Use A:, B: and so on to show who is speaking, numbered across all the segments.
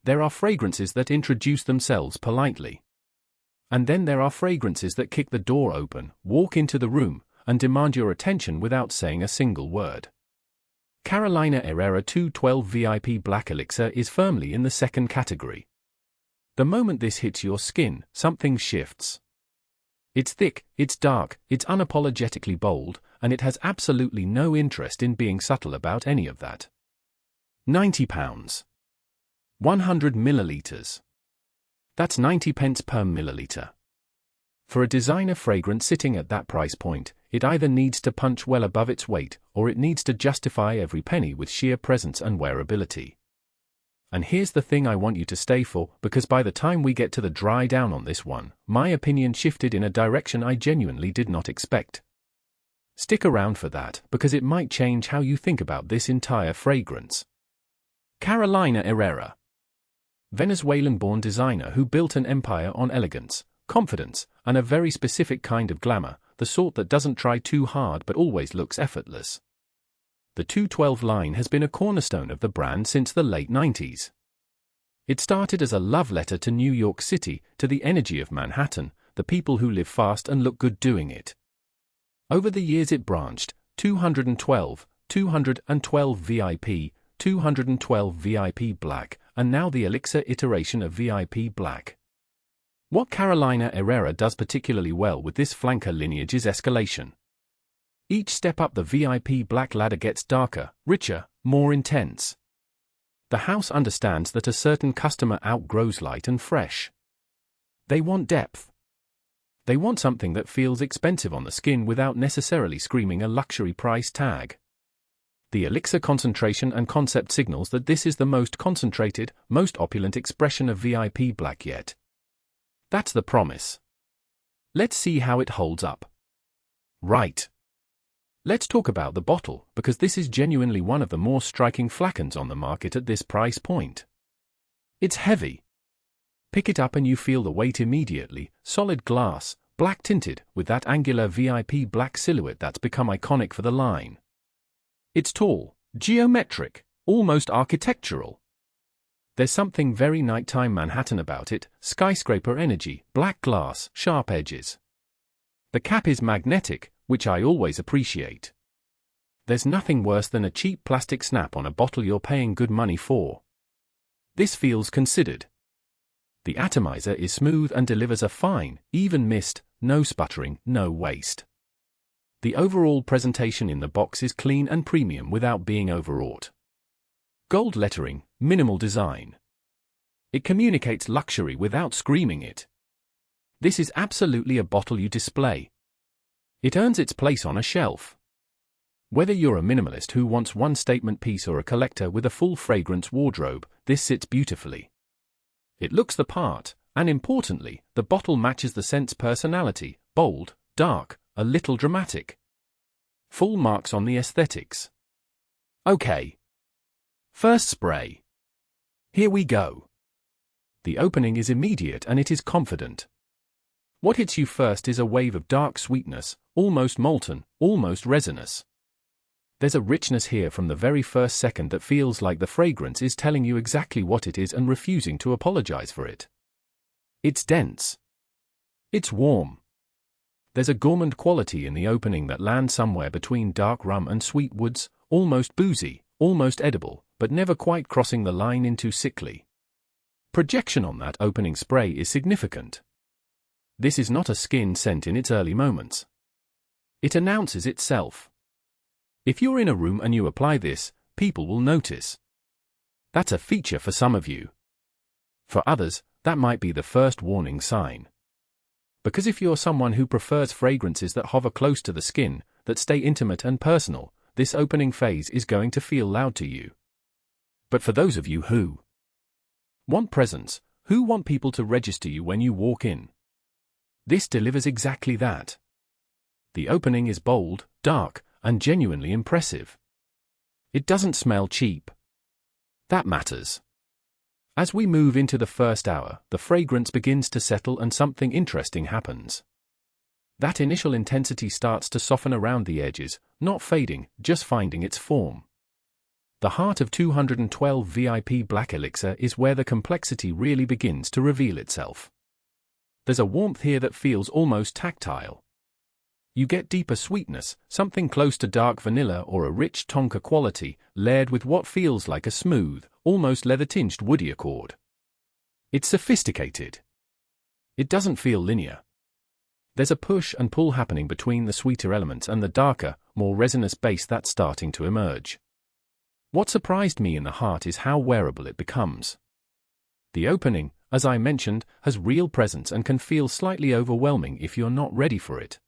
A: There are fragrances that introduce themselves politely. And then there are fragrances that kick the door open, walk into the room, and demand your attention without saying a single word. Carolina Herrera 212 VIP Black Elixir is firmly in the second category. The moment this hits your skin, something shifts. It's thick, it's dark, it's unapologetically bold, and it has absolutely no interest in being subtle about any of that. £90. 100 milliliters. That's 90 pence per milliliter. For a designer fragrance sitting at that price point, it either needs to punch well above its weight, or it needs to justify every penny with sheer presence and wearability. And here's the thing I want you to stay for, because by the time we get to the dry down on this one, my opinion shifted in a direction I genuinely did not expect. Stick around for that, because it might change how you think about this entire fragrance. Carolina Herrera. Venezuelan-born designer who built an empire on elegance, confidence, and a very specific kind of glamour, the sort that doesn't try too hard but always looks effortless. The 212 line has been a cornerstone of the brand since the late 90s. It started as a love letter to New York City, to the energy of Manhattan, the people who live fast and look good doing it. Over the years it branched, 212, 212 VIP, 212 VIP Black, and now the Elixir iteration of VIP Black. What Carolina Herrera does particularly well with this flanker lineage is escalation. Each step up the VIP Black ladder gets darker, richer, more intense. The house understands that a certain customer outgrows light and fresh. They want depth. They want something that feels expensive on the skin without necessarily screaming a luxury price tag. The Elixir concentration and concept signals that this is the most concentrated, most opulent expression of VIP Black yet. That's the promise. Let's see how it holds up. Right. Let's talk about the bottle, because this is genuinely one of the more striking flacons on the market at this price point. It's heavy. Pick it up and you feel the weight immediately, solid glass, black tinted, with that angular VIP Black silhouette that's become iconic for the line. It's tall, geometric, almost architectural. There's something very nighttime Manhattan about it, skyscraper energy, black glass, sharp edges. The cap is magnetic, which I always appreciate. There's nothing worse than a cheap plastic snap on a bottle you're paying good money for. This feels considered. The atomizer is smooth and delivers a fine, even mist, no sputtering, no waste. The overall presentation in the box is clean and premium without being overwrought. Gold lettering, minimal design. It communicates luxury without screaming it. This is absolutely a bottle you display. It earns its place on a shelf. Whether you're a minimalist who wants one statement piece or a collector with a full fragrance wardrobe, this sits beautifully. It looks the part, and importantly, the bottle matches the scent's personality, bold, dark, a little dramatic. Full marks on the aesthetics. Okay. First spray. Here we go. The opening is immediate and it is confident. What hits you first is a wave of dark sweetness, almost molten, almost resinous. There's a richness here from the very first second that feels like the fragrance is telling you exactly what it is and refusing to apologize for it. It's dense. It's warm. There's a gourmand quality in the opening that lands somewhere between dark rum and sweet woods, almost boozy, almost edible, but never quite crossing the line into sickly. Projection on that opening spray is significant. This is not a skin scent in its early moments. It announces itself. If you're in a room and you apply this, people will notice. That's a feature for some of you. For others, that might be the first warning sign. Because if you're someone who prefers fragrances that hover close to the skin, that stay intimate and personal, this opening phase is going to feel loud to you. But for those of you who want presence, who want people to register you when you walk in, this delivers exactly that. The opening is bold, dark, and genuinely impressive. It doesn't smell cheap. That matters. As we move into the first hour, the fragrance begins to settle and something interesting happens. That initial intensity starts to soften around the edges, not fading, just finding its form. The heart of 212 VIP Black Elixir is where the complexity really begins to reveal itself. There's a warmth here that feels almost tactile. You get deeper sweetness, something close to dark vanilla or a rich tonka quality, layered with what feels like a smooth, almost leather-tinged woody accord. It's sophisticated. It doesn't feel linear. There's a push and pull happening between the sweeter elements and the darker, more resinous base that's starting to emerge. What surprised me in the heart is how wearable it becomes. The opening, as I mentioned, has real presence and can feel slightly overwhelming if you're not ready for it.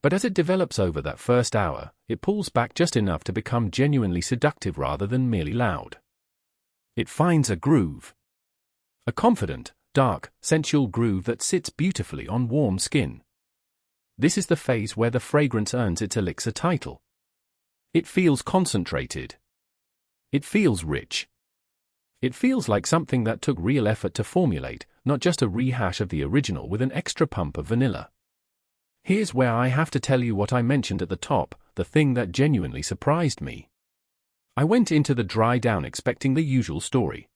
A: But as it develops over that first hour, it pulls back just enough to become genuinely seductive rather than merely loud. It finds a groove. A confident, dark, sensual groove that sits beautifully on warm skin. This is the phase where the fragrance earns its elixir title. It feels concentrated. It feels rich. It feels like something that took real effort to formulate, not just a rehash of the original with an extra pump of vanilla. Here's where I have to tell you what I mentioned at the top, the thing that genuinely surprised me. I went into the dry down expecting the usual story.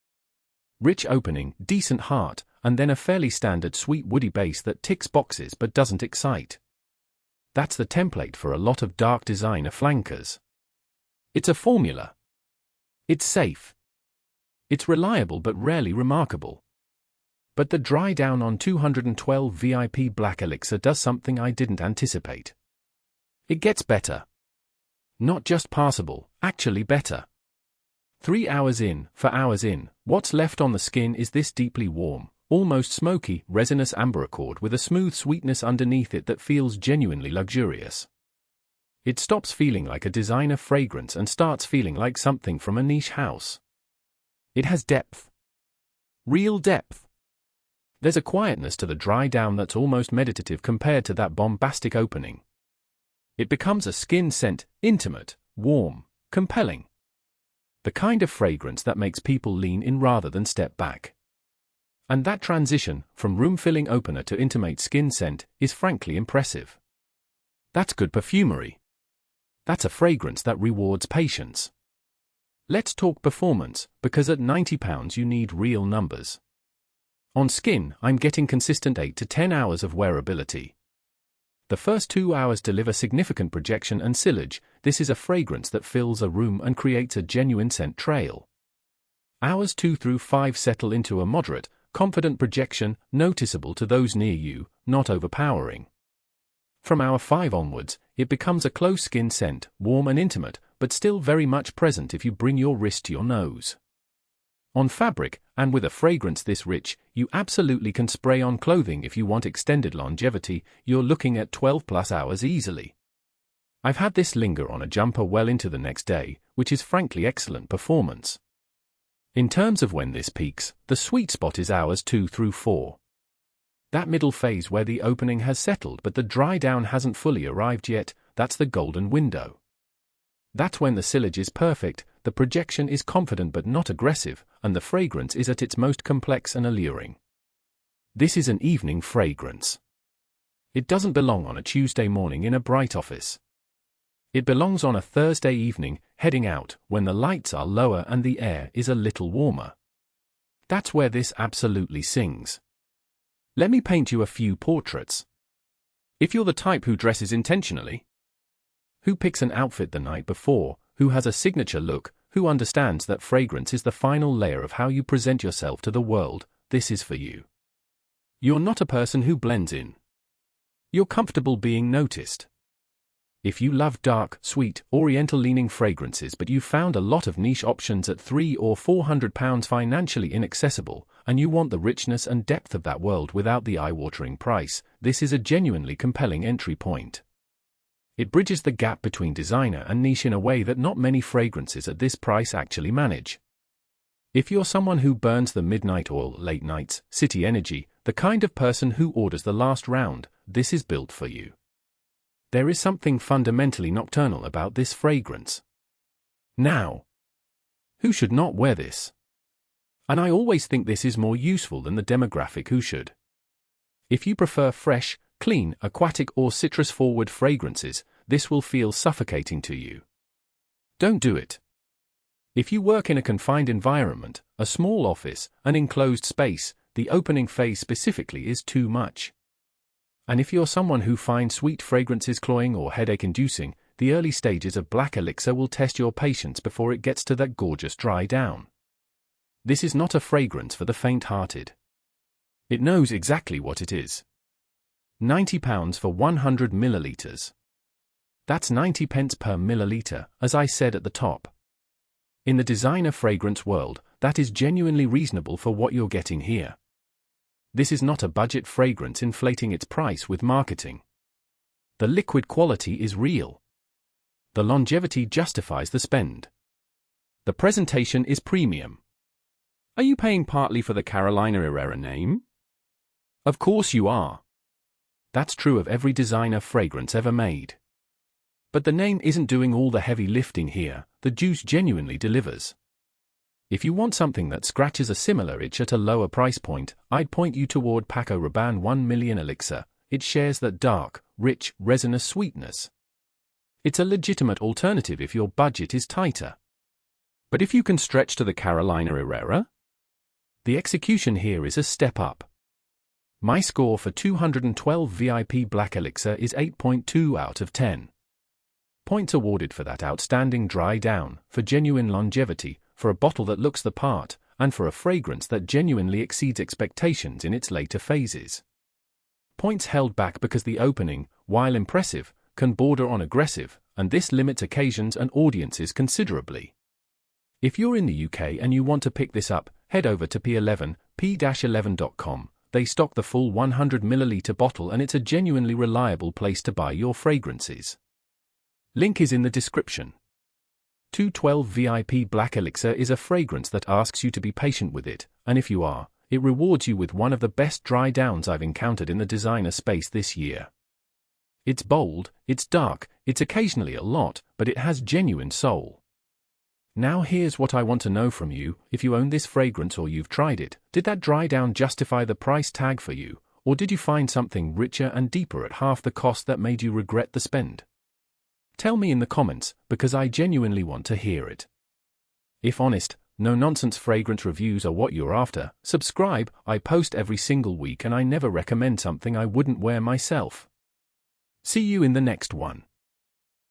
A: Rich opening, decent heart, and then a fairly standard sweet woody base that ticks boxes but doesn't excite. That's the template for a lot of dark designer flankers. It's a formula. It's safe. It's reliable but rarely remarkable. But the dry down on 212 VIP Black Elixir does something I didn't anticipate. It gets better. Not just passable, actually better. 3 hours in, 4 hours in, what's left on the skin is this deeply warm, almost smoky, resinous amber accord with a smooth sweetness underneath it that feels genuinely luxurious. It stops feeling like a designer fragrance and starts feeling like something from a niche house. It has depth. Real depth. There's a quietness to the dry down that's almost meditative compared to that bombastic opening. It becomes a skin scent, intimate, warm, compelling. The kind of fragrance that makes people lean in rather than step back. And that transition, from room-filling opener to intimate skin scent, is frankly impressive. That's good perfumery. That's a fragrance that rewards patience. Let's talk performance, because at £90 you need real numbers. On skin, I'm getting consistent 8 to 10 hours of wearability. The first 2 hours deliver significant projection and sillage. This is a fragrance that fills a room and creates a genuine scent trail. Hours 2 through 5 settle into a moderate, confident projection, noticeable to those near you, not overpowering. From hour 5 onwards, it becomes a close skin scent, warm and intimate, but still very much present if you bring your wrist to your nose. On fabric, and with a fragrance this rich, you absolutely can spray on clothing if you want extended longevity. You're looking at 12+ hours easily. I've had this linger on a jumper well into the next day, which is frankly excellent performance. In terms of when this peaks, the sweet spot is hours 2 through 4. That middle phase where the opening has settled but the dry down hasn't fully arrived yet, that's the golden window. That's when the sillage is perfect, the projection is confident but not aggressive, and the fragrance is at its most complex and alluring. This is an evening fragrance. It doesn't belong on a Tuesday morning in a bright office. It belongs on a Thursday evening, heading out, when the lights are lower and the air is a little warmer. That's where this absolutely sings. Let me paint you a few portraits. If you're the type who dresses intentionally, who picks an outfit the night before, who has a signature look, who understands that fragrance is the final layer of how you present yourself to the world, this is for you. You're not a person who blends in. You're comfortable being noticed. If you love dark, sweet, oriental-leaning fragrances but you found a lot of niche options at £300 or £400 financially inaccessible, and you want the richness and depth of that world without the eye-watering price, this is a genuinely compelling entry point. It bridges the gap between designer and niche in a way that not many fragrances at this price actually manage. If you're someone who burns the midnight oil, late nights, city energy, the kind of person who orders the last round, this is built for you. There is something fundamentally nocturnal about this fragrance. Now, who should not wear this? And I always think this is more useful than the demographic who should. If you prefer fresh, clean, aquatic or citrus-forward fragrances, this will feel suffocating to you. Don't do it. If you work in a confined environment, a small office, an enclosed space, the opening phase specifically is too much. And if you're someone who finds sweet fragrances cloying or headache-inducing, the early stages of Black Elixir will test your patience before it gets to that gorgeous dry down. This is not a fragrance for the faint-hearted. It knows exactly what it is. £90 for 100 millilitres. That's 90 pence per milliliter, as I said at the top. In the designer fragrance world, that is genuinely reasonable for what you're getting here. This is not a budget fragrance inflating its price with marketing. The liquid quality is real. The longevity justifies the spend. The presentation is premium. Are you paying partly for the Carolina Herrera name? Of course you are. That's true of every designer fragrance ever made. But the name isn't doing all the heavy lifting here, the juice genuinely delivers. If you want something that scratches a similar itch at a lower price point, I'd point you toward Paco Rabanne 1 Million Elixir. It shares that dark, rich, resinous sweetness. It's a legitimate alternative if your budget is tighter. But if you can stretch to the Carolina Herrera, the execution here is a step up. My score for 212 VIP Black Elixir is 8.2 out of 10. Points awarded for that outstanding dry down, for genuine longevity, for a bottle that looks the part, and for a fragrance that genuinely exceeds expectations in its later phases. Points held back because the opening, while impressive, can border on aggressive, and this limits occasions and audiences considerably. If you're in the UK and you want to pick this up, head over to p11.com. They stock the full 100 milliliter bottle and it's a genuinely reliable place to buy your fragrances. Link is in the description. 212 VIP Black Elixir is a fragrance that asks you to be patient with it, and if you are, it rewards you with one of the best dry downs I've encountered in the designer space this year. It's bold, it's dark, it's occasionally a lot, but it has genuine soul. Now here's what I want to know from you: if you own this fragrance or you've tried it, did that dry down justify the price tag for you, or did you find something richer and deeper at half the cost that made you regret the spend? Tell me in the comments, because I genuinely want to hear it. If honest, no-nonsense fragrance reviews are what you're after, subscribe. I post every single week and I never recommend something I wouldn't wear myself. See you in the next one.